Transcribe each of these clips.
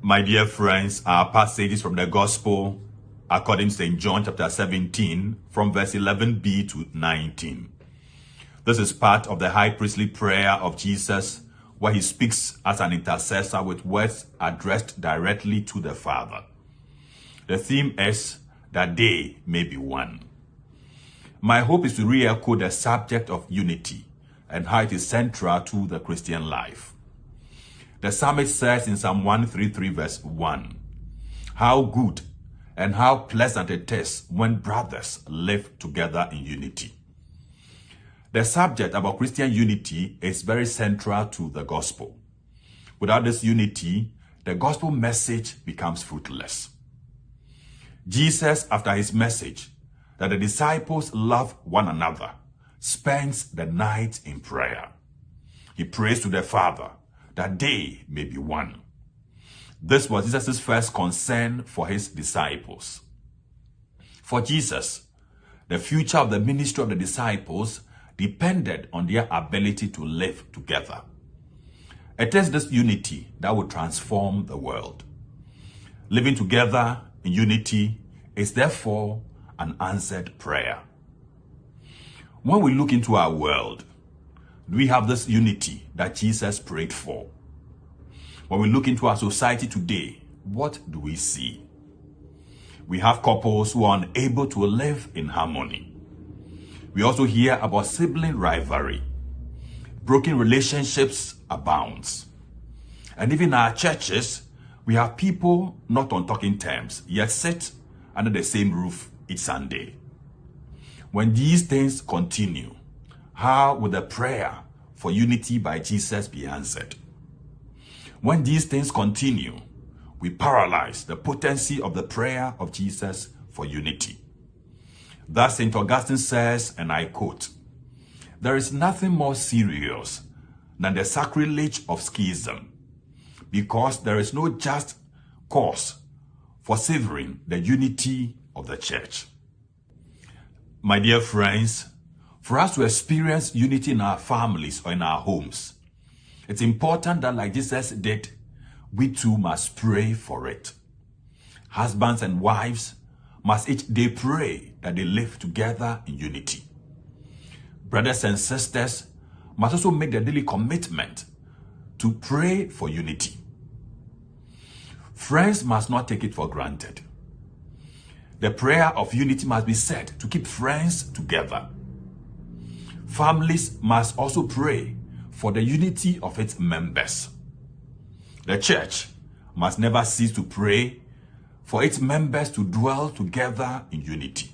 My dear friends, our passage is from the Gospel according to St. John chapter 17 from verse 11b to 19. This is part of the high priestly prayer of Jesus where he speaks as an intercessor with words addressed directly to the Father. The theme is that they may be one. My hope is to re-echo the subject of unity and how it is central to the Christian life. The psalmist says in Psalm 133 verse 1, "How good and how pleasant it is when brothers live together in unity." The subject about Christian unity is very central to the gospel. Without this unity, the gospel message becomes fruitless. Jesus, after his message that the disciples love one another, spends the night in prayer. He prays to the Father that they may be one. This was Jesus' first concern for his disciples. For Jesus, the future of the ministry of the disciples depended on their ability to live together. It is this unity that will transform the world. Living together in unity is therefore an answered prayer. When we look into our world, we have this unity that Jesus prayed for. When we look into our society today, what do we see? We have couples who are unable to live in harmony. We also hear about sibling rivalry. Broken relationships abound. And even in our churches, we have people not on talking terms, yet sit under the same roof each Sunday. When these things continue, how will the prayer for unity by Jesus be answered? When these things continue, we paralyze the potency of the prayer of Jesus for unity. Thus, St. Augustine says, and I quote, "There is nothing more serious than the sacrilege of schism, because there is no just cause for severing the unity of the church." My dear friends, for us to experience unity in our families or in our homes, it's important that, like Jesus did, we too must pray for it. Husbands and wives must each day pray that they live together in unity. Brothers and sisters must also make the daily commitment to pray for unity. Friends must not take it for granted. The prayer of unity must be said to keep friends together. Families must also pray for the unity of its members. The church must never cease to pray for its members to dwell together in unity.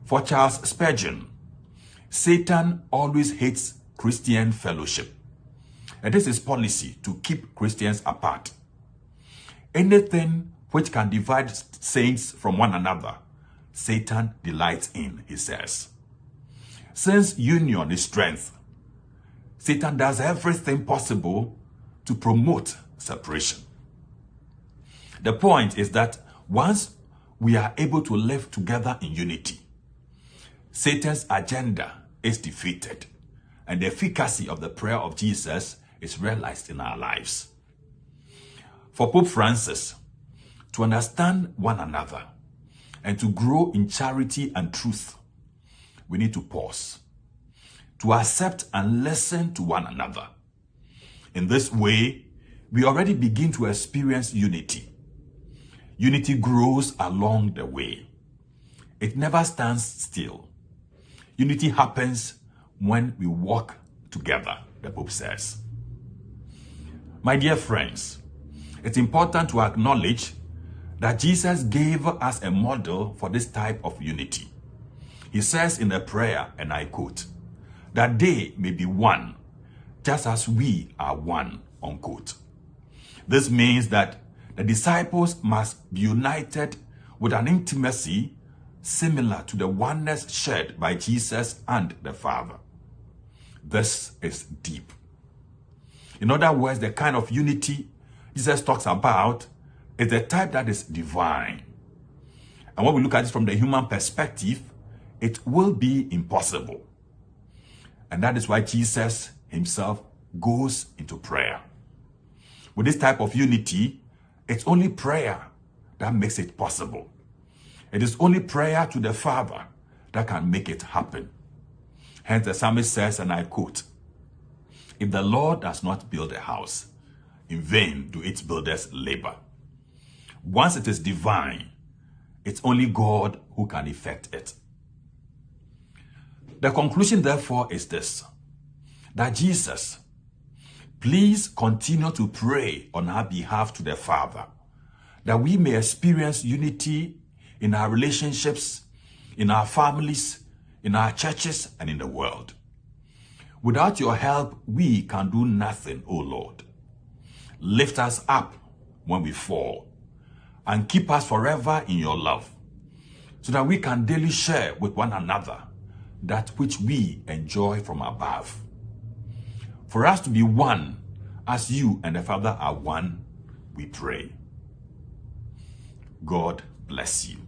For Charles Spurgeon, Satan always hates Christian fellowship. It is his policy to keep Christians apart. Anything which can divide saints from one another, Satan delights in, he says. Since union is strength, Satan does everything possible to promote separation. The point is that once we are able to live together in unity, Satan's agenda is defeated, and the efficacy of the prayer of Jesus is realized in our lives. For Pope Francis, to understand one another and to grow in charity and truth, we need to pause, to accept and listen to one another. In this way, we already begin to experience unity. Unity grows along the way. It never stands still. Unity happens when we walk together, the Pope says. My dear friends, it's important to acknowledge that Jesus gave us a model for this type of unity. He says in the prayer, and I quote, "that they may be one, just as we are one," unquote. This means that the disciples must be united with an intimacy similar to the oneness shared by Jesus and the Father. This is deep. In other words, the kind of unity Jesus talks about is the type that is divine. And when we look at it from the human perspective, it will be impossible. And that is why Jesus himself goes into prayer. With this type of unity, it's only prayer that makes it possible. It is only prayer to the Father that can make it happen. Hence the psalmist says, and I quote, "If the Lord does not build a house, in vain do its builders labor." Once it is divine, it's only God who can effect it. The conclusion, therefore, is this: that Jesus, please continue to pray on our behalf to the Father, that we may experience unity in our relationships, in our families, in our churches, and in the world. Without your help, we can do nothing, O Lord. Lift us up when we fall, and keep us forever in your love, so that we can daily share with one another that which we enjoy from above. For us to be one, as you and the Father are one, we pray. God bless you.